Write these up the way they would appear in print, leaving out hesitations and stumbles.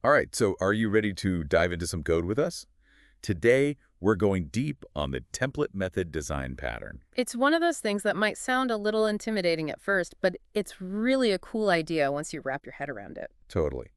All right, so are you ready to dive into some code with us? Today, we're going deep on the template method design pattern. It's one of those things that might sound a little intimidating at first, but it's really a cool idea once you wrap your head around it. Totally.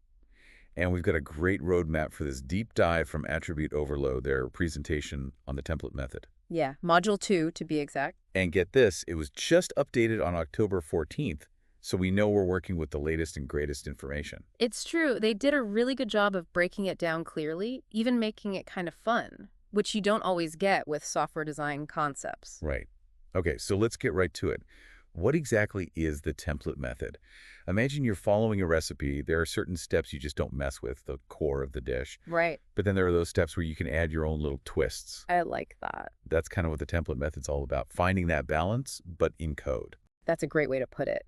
And we've got a great roadmap for this deep dive from Attribute Overload, their presentation on the template method. Yeah, Module 2 to be exact. And get this, it was just updated on October 14th, so we know we're working with the latest and greatest information. It's true, they did a really good job of breaking it down clearly, even making it kind of fun, which you don't always get with software design concepts. Right. Okay, so let's get right to it. What exactly is the template method? Imagine you're following a recipe. There are certain steps you just don't mess with, the core of the dish. Right. But then there are those steps where you can add your own little twists. I like that. That's kind of what the template method's all about, finding that balance, but in code. That's a great way to put it.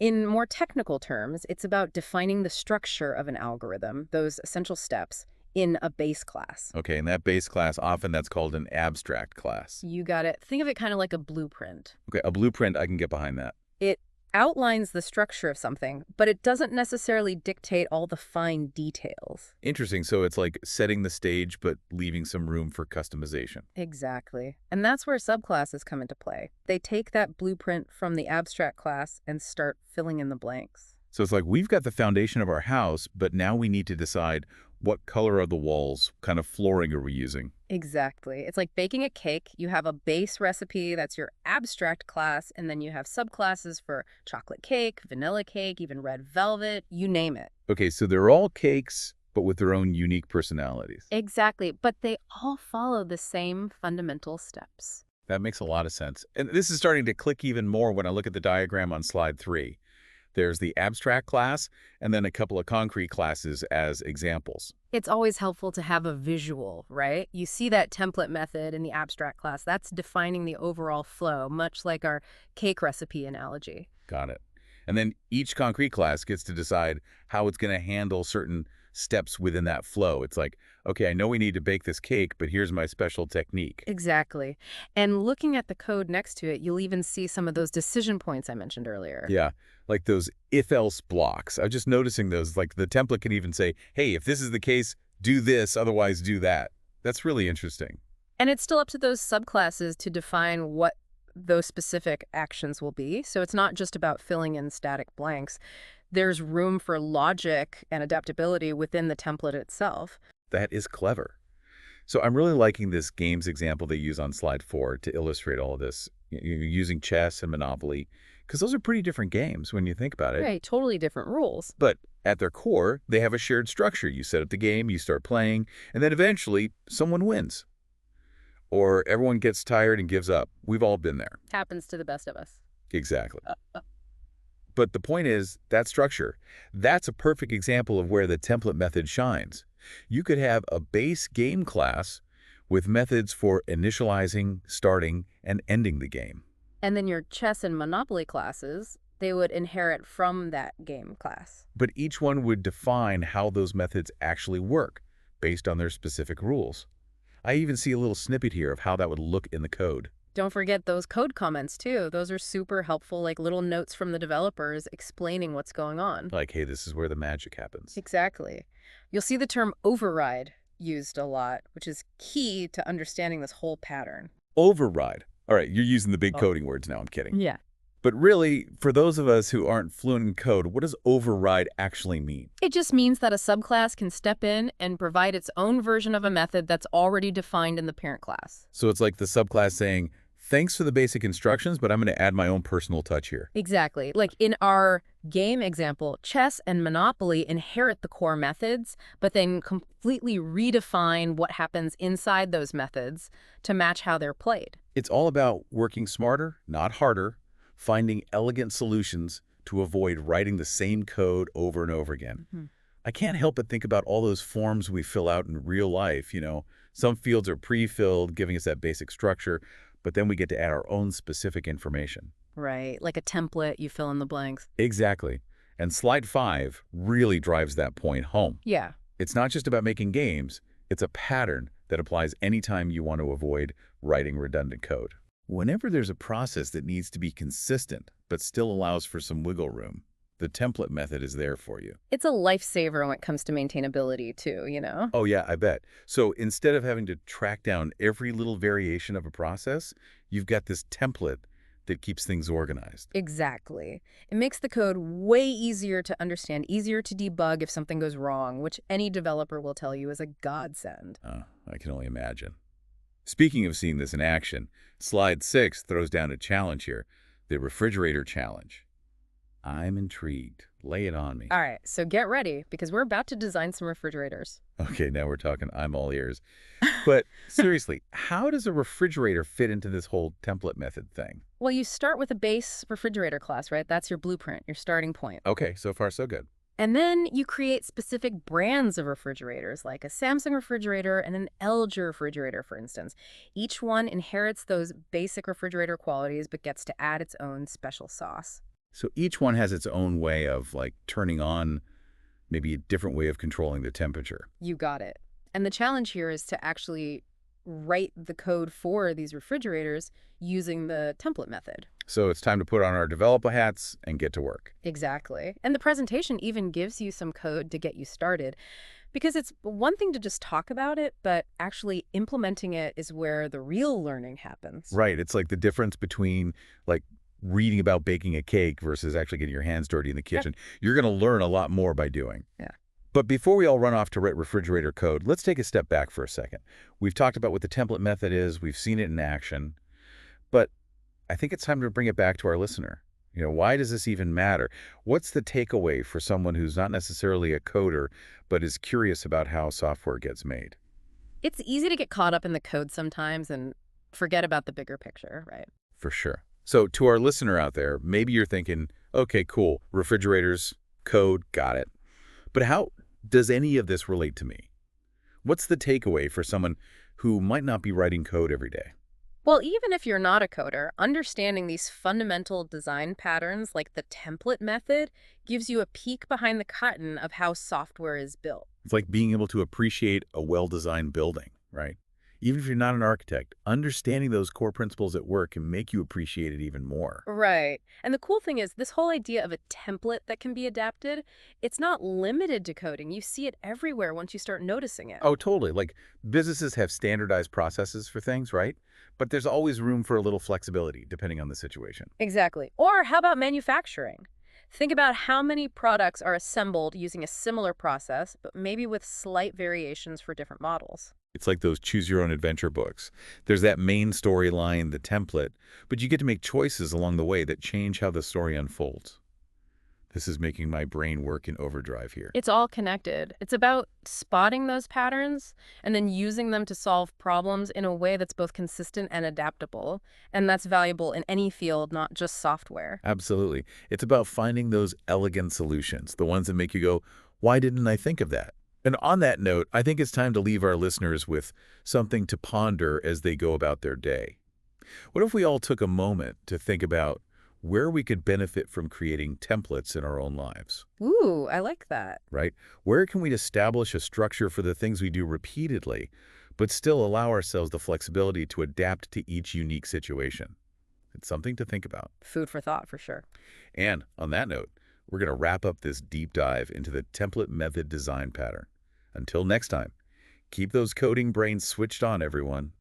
In more technical terms, it's about defining the structure of an algorithm, those essential steps, in a base class. Okay, in that base class, often that's called an abstract class. You got it. Think of it kind of like a blueprint. Okay, a blueprint, I can get behind that. It outlines the structure of something, but it doesn't necessarily dictate all the fine details. Interesting, so it's like setting the stage, but leaving some room for customization. Exactly. And that's where subclasses come into play. They take that blueprint from the abstract class and start filling in the blanks. So it's like we've got the foundation of our house, but now we need to decide what color are the walls, kind of flooring are we using? Exactly. It's like baking a cake. You have a base recipe, that's your abstract class, and then you have subclasses for chocolate cake, vanilla cake, even red velvet, you name it. Okay, so they're all cakes, but with their own unique personalities. Exactly. But they all follow the same fundamental steps. That makes a lot of sense. And this is starting to click even more when I look at the diagram on slide 3. There's the abstract class, and then a couple of concrete classes as examples. It's always helpful to have a visual, right? You see that template method in the abstract class. That's defining the overall flow, much like our cake recipe analogy. Got it. And then each concrete class gets to decide how it's going to handle certain steps within that flow. It's like, okay, I know we need to bake this cake, but here's my special technique. Exactly. And looking at the code next to it, you'll even see some of those decision points I mentioned earlier. Yeah, like those if-else blocks. I'm just noticing those, like the template can even say, hey, if this is the case, do this, otherwise do that. That's really interesting. And it's still up to those subclasses to define what those specific actions will be. So it's not just about filling in static blanks. There's room for logic and adaptability within the template itself. That is clever. So I'm really liking this games example they use on slide 4 to illustrate all of this, using chess and Monopoly, because those are pretty different games when you think about it. Right, totally different rules. But at their core, they have a shared structure. You set up the game, you start playing, and then eventually someone wins. Or everyone gets tired and gives up. We've all been there. Happens to the best of us. Exactly. But the point is, that structure, that's a perfect example of where the template method shines. You could have a base game class with methods for initializing, starting, and ending the game. And then your chess and Monopoly classes, they would inherit from that game class. But each one would define how those methods actually work based on their specific rules. I even see a little snippet here of how that would look in the code. Don't forget those code comments, too. Those are super helpful, like little notes from the developers explaining what's going on. Like, hey, this is where the magic happens. Exactly. You'll see the term override used a lot, which is key to understanding this whole pattern. Override. All right, you're using the big coding words now. I'm kidding. Yeah. But really, for those of us who aren't fluent in code, what does override actually mean? It just means that a subclass can step in and provide its own version of a method that's already defined in the parent class. So it's like the subclass saying, thanks for the basic instructions, but I'm going to add my own personal touch here. Exactly. Like in our game example, chess and Monopoly inherit the core methods, but then completely redefine what happens inside those methods to match how they're played. It's all about working smarter, not harder, finding elegant solutions to avoid writing the same code over and over again. I can't help but think about all those forms we fill out in real life. Some fields are pre-filled, giving us that basic structure, but then we get to add our own specific information. Right, like a template, you fill in the blanks. Exactly. And slide 5 really drives that point home. Yeah. It's not just about making games, it's a pattern that applies anytime you want to avoid writing redundant code. Whenever there's a process that needs to be consistent but still allows for some wiggle room, The template method is there for you. It's a lifesaver when it comes to maintainability too, you know? Oh, yeah, I bet. So instead of having to track down every little variation of a process, you've got this template that keeps things organized. Exactly. It makes the code way easier to understand, easier to debug if something goes wrong, which any developer will tell you is a godsend. I can only imagine. Speaking of seeing this in action, slide 6 throws down a challenge here, the refrigerator challenge. I'm intrigued. Lay it on me. All right, so get ready because we're about to design some refrigerators. Okay, now we're talking. I'm all ears. But seriously, how does a refrigerator fit into this whole template method thing? Well, you start with a base refrigerator class, right? That's your blueprint, your starting point. Okay, so far so good. And then you create specific brands of refrigerators, like a Samsung refrigerator and an LG refrigerator, for instance. Each one inherits those basic refrigerator qualities but gets to add its own special sauce. So each one has its own way of like turning on maybe a different way of controlling the temperature. You got it. And the challenge here is to actually write the code for these refrigerators using the template method. So it's time to put on our developer hats and get to work. Exactly. And the presentation even gives you some code to get you started, because it's one thing to just talk about it, but actually implementing it is where the real learning happens. Right. It's like the difference between like reading about baking a cake versus actually getting your hands dirty in the kitchen. You're going to learn a lot more by doing. Yeah. But before we all run off to write refrigerator code, let's take a step back for a second. We've talked about what the template method is. We've seen it in action. But I think it's time to bring it back to our listener. Why does this even matter? What's the takeaway for someone who's not necessarily a coder, but is curious about how software gets made? It's easy to get caught up in the code sometimes and forget about the bigger picture, right? For sure. So to our listener out there, maybe you're thinking, okay, cool, refrigerators, code, got it. But how does any of this relate to me? What's the takeaway for someone who might not be writing code every day? Well, even if you're not a coder, understanding these fundamental design patterns like the template method gives you a peek behind the curtain of how software is built. It's like being able to appreciate a well-designed building, right? Even if you're not an architect, understanding those core principles at work can make you appreciate it even more. Right. And the cool thing is this whole idea of a template that can be adapted, it's not limited to coding. You see it everywhere once you start noticing it. Oh, totally. Like businesses have standardized processes for things, right? But there's always room for a little flexibility depending on the situation. Exactly. Or how about manufacturing? Think about how many products are assembled using a similar process, but maybe with slight variations for different models. It's like those choose-your-own-adventure books. There's that main storyline, the template, but you get to make choices along the way that change how the story unfolds. This is making my brain work in overdrive here. It's all connected. It's about spotting those patterns and then using them to solve problems in a way that's both consistent and adaptable. And that's valuable in any field, not just software. Absolutely. It's about finding those elegant solutions, the ones that make you go, why didn't I think of that? And on that note, I think it's time to leave our listeners with something to ponder as they go about their day. What if we all took a moment to think about where we could benefit from creating templates in our own lives, Ooh, I like that. right? Where can we establish a structure for the things we do repeatedly, but still allow ourselves the flexibility to adapt to each unique situation? It's something to think about. Food for thought, for sure. And on that note, we're going to wrap up this deep dive into the template method design pattern. Until next time, keep those coding brains switched on, everyone.